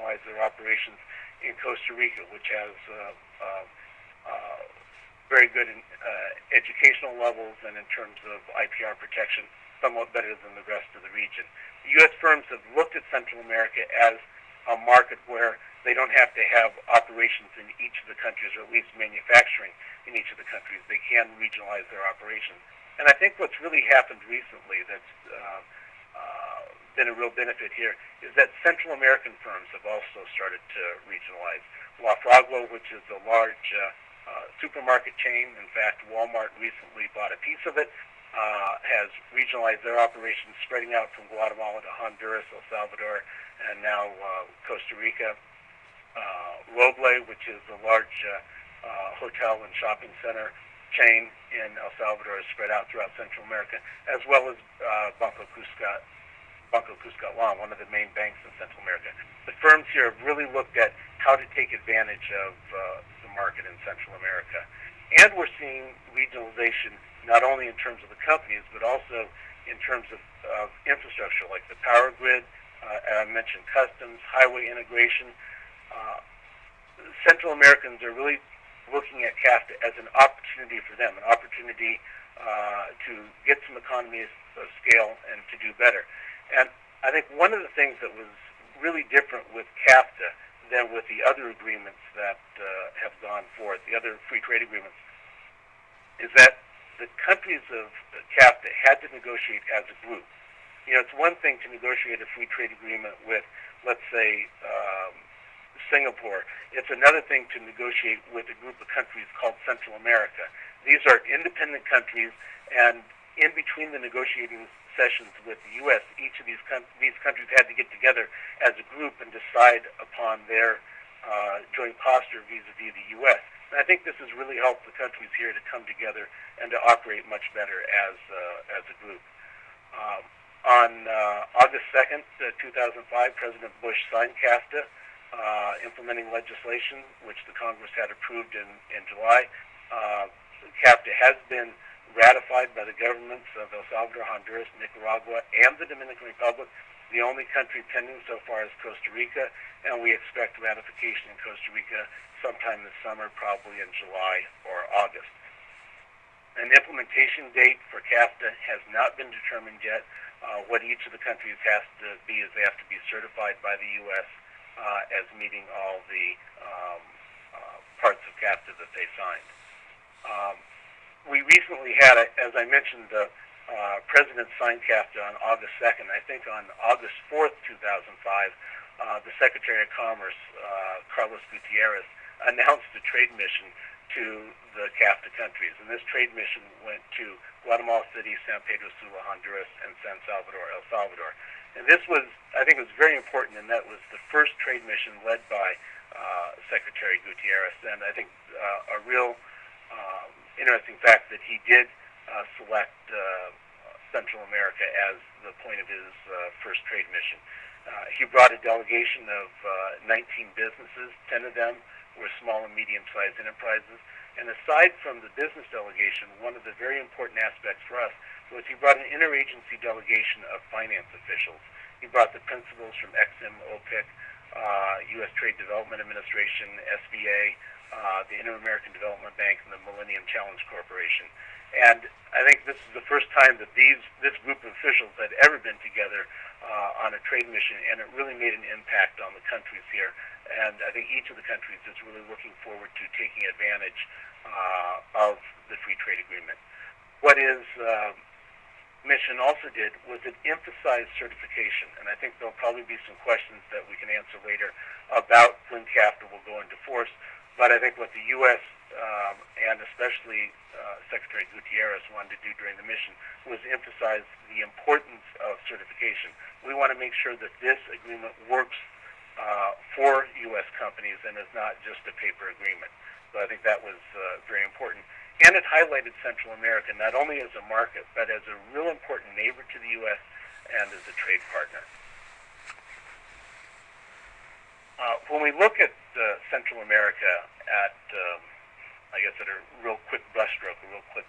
regionalize their operations in Costa Rica, which has very good educational levels and in terms of IPR protection, somewhat better than the rest of the region. The U.S. firms have looked at Central America as a market where they don't have to have operations in each of the countries, or at least manufacturing in each of the countries. They can regionalize their operations. And I think what's really happened recently that's been a real benefit here is that Central American firms have also started to regionalize. La Fragua, which is a large supermarket chain, in fact, Walmart recently bought a piece of it, has regionalized their operations, spreading out from Guatemala to Honduras, El Salvador, and now Costa Rica. Roble, which is a large hotel and shopping center chain in El Salvador, is spread out throughout Central America, as well as Banco Cuscatlán, one of the main banks in Central America. The firms here have really looked at how to take advantage of the market in Central America. And we're seeing regionalization not only in terms of the companies, but also in terms of infrastructure, like the power grid. I mentioned customs, highway integration. Central Americans are really looking at CAFTA as an opportunity for them, an opportunity to get some economies of scale and to do better. And I think one of the things that was really different with CAFTA than with the other agreements that have gone forth, the other free trade agreements, is that the countries of CAFTA had to negotiate as a group. You know, it's one thing to negotiate a free trade agreement with, let's say, Singapore. It's another thing to negotiate with a group of countries called Central America. These are independent countries, and in between the negotiating sessions with the U.S., each of these countries had to get together as a group and decide upon their joint posture vis-a-vis the U.S. And I think this has really helped the countries here to come together and to operate much better as a group. On August 2nd, 2005, President Bush signed CAFTA, implementing legislation which the Congress had approved in July. CAFTA has been ratified by the governments of El Salvador, Honduras, Nicaragua, and the Dominican Republic. The only country pending so far is Costa Rica, and we expect ratification in Costa Rica sometime this summer, probably in July or August. An implementation date for CAFTA has not been determined yet. What each of the countries has to be is they have to be certified by the U.S. As meeting all the parts of CAFTA that they signed. We recently had, as I mentioned, the President signed CAFTA on August 2nd. I think on August 4th, 2005, the Secretary of Commerce, Carlos Gutierrez, announced a trade mission to the CAFTA countries. And this trade mission went to Guatemala City, San Pedro Sula, Honduras, and San Salvador, El Salvador. And this was, I think it was very important, and that was the first trade mission led by Secretary Gutierrez. And I think a real interesting fact that he did select Central America as the point of his first trade mission. He brought a delegation of 19 businesses. 10 of them were small and medium-sized enterprises. And aside from the business delegation, one of the very important aspects for us was he brought an interagency delegation of finance officials. He brought the principals from EXIM, OPIC, U.S. Trade Development Administration, SBA, the Inter-American Development Bank, and the Millennium Challenge Corporation. And I think this is the first time that this group of officials had ever been together on a trade mission, and it really made an impact on the countries here. And I think each of the countries is really looking forward to taking advantage of the free trade agreement. What his mission also did was it emphasized certification, and I think there'll probably be some questions that we can answer later about when CAFTA will go into force. But I think what the U.S. And especially Secretary Gutierrez wanted to do during the mission was emphasize the importance of certification. We want to make sure that this agreement works for U.S. companies and is not just a paper agreement. So I think that was very important. And it highlighted Central America not only as a market, but as a real important neighbor to the U.S. and as a trade partner. When we look at Central America at, I guess, at a real quick brushstroke, a real quick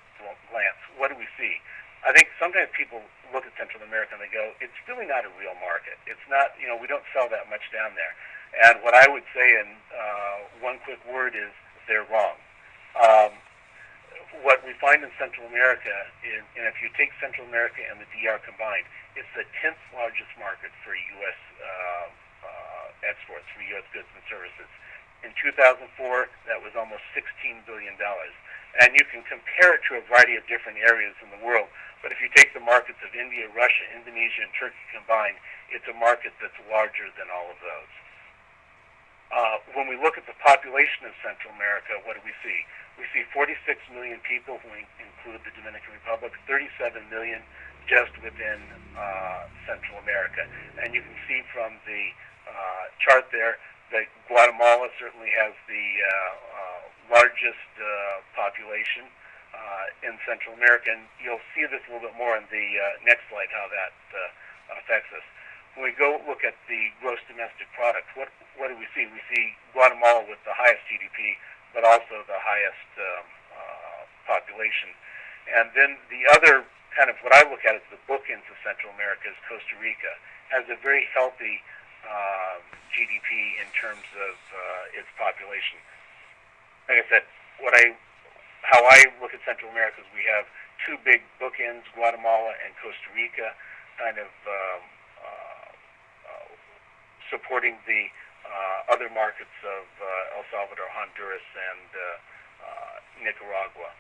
glance, what do we see? I think sometimes people look at Central America and they go, it's really not a real market. It's not, we don't sell that much down there. And what I would say in one quick word is they're wrong. Um, what we find in Central America, and if you take Central America and the DR combined, it's the 10th largest market for U.S. Exports, for U.S. goods and services. In 2004, that was almost $16 billion. And you can compare it to a variety of different areas in the world, but if you take the markets of India, Russia, Indonesia, and Turkey combined, it's a market that's larger than all of those. When we look at the population of Central America, what do we see? We see 46 million people, when we include the Dominican Republic, 37 million just within Central America. And you can see from the chart there that Guatemala certainly has the largest population in Central America, and you'll see this a little bit more in the next slide, how that affects us. When we go look at the gross domestic product, what do we see? We see Guatemala with the highest GDP, but also the highest population. And then the other kind of what I look at as the bookends of Central America is Costa Rica. Has a very healthy GDP in terms of its population. Like I said, how I look at Central America is we have two big bookends, Guatemala and Costa Rica, kind of supporting the other markets of El Salvador, Honduras, and Nicaragua.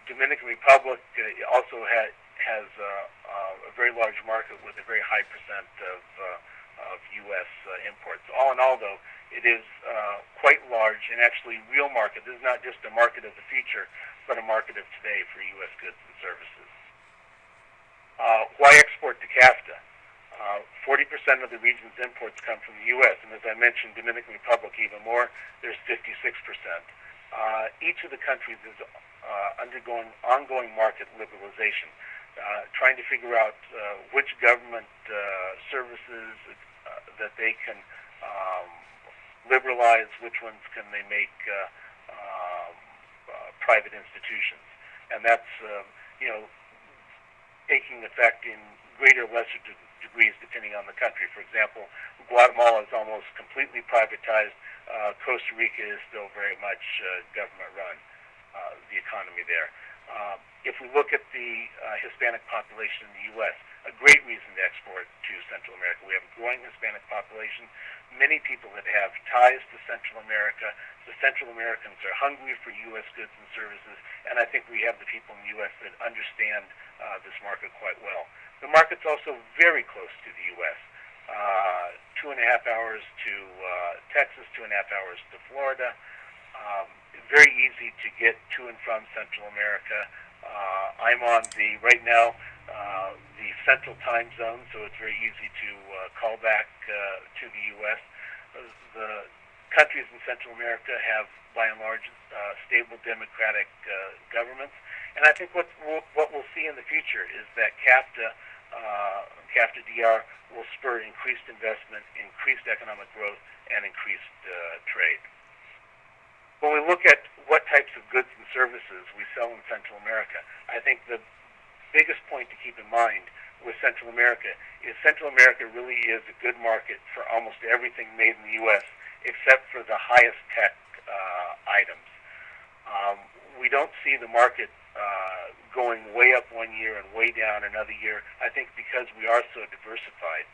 Dominican Republic also has a very large market with a very high percent of U.S. imports. All in all, though, it is quite large and actually real market. This is not just a market of the future, but a market of today for U.S. goods and services. Why export to CAFTA? 40% of the region's imports come from the U.S., and as I mentioned, Dominican Republic even more, there's 56%. Each of the countries is undergoing ongoing market liberalization, trying to figure out which government services that they can liberalize, which ones can they make private institutions. And that's, taking effect in greater or lesser degrees depending on the country. For example, Guatemala is almost completely privatized. Costa Rica is still very much government-run, the economy there. If we look at the Hispanic population in the U.S., a great reason to export to Central America. We have a growing Hispanic population, many people that have ties to Central America. The Central Americans are hungry for U.S. goods and services, and I think we have the people in the U.S. that understand this market quite well. The market's also very close to the U.S. 2.5 hours to Texas, 2.5 hours to Florida. Very easy to get to and from Central America. I'm on right now, the Central Time Zone, so it's very easy to call back to the U.S. The countries in Central America have, by and large, stable democratic governments, and I think what we'll see in the future is that CAFTA-DR will spur increased investment, increased economic growth, and increased trade. When we look at what types of goods and services we sell in Central America, I think the biggest point to keep in mind with Central America is Central America really is a good market for almost everything made in the U.S. except for the highest tech items. We don't see the market going way up one year and way down another year, I think because we are so diversified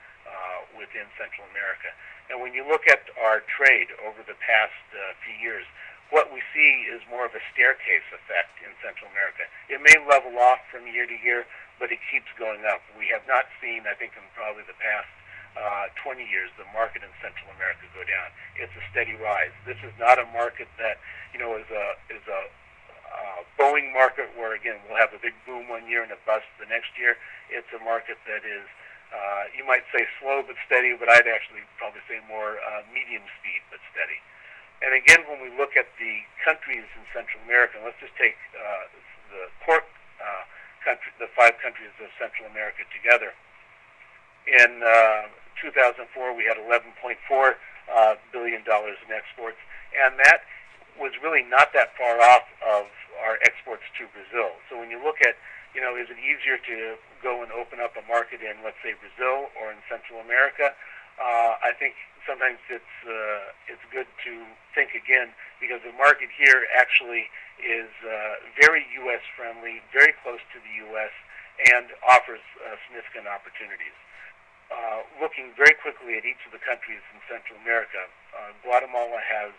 within Central America. And when you look at our trade over the past few years, what we see is more of a staircase effect in Central America. It may level off from year to year, but it keeps going up. We have not seen, I think, in probably the past 20 years, the market in Central America go down. It's a steady rise. This is not a market that, is a Boeing market where, again, we'll have a big boom one year and a bust the next year. It's a market that is, you might say slow but steady, but I'd actually probably say more medium speed but steady. And again, when we look at the countries in Central America, let's just take the core the 5 countries of Central America together. In 2004, we had $11.4 billion in exports, and that was really not that far off of our exports to Brazil. So when you look at, is it easier to go and open up a market in, let's say, Brazil or in Central America? I think sometimes it's good to think again, because the market here actually is very U.S. friendly, very close to the U.S., and offers significant opportunities. Looking very quickly at each of the countries in Central America, Guatemala has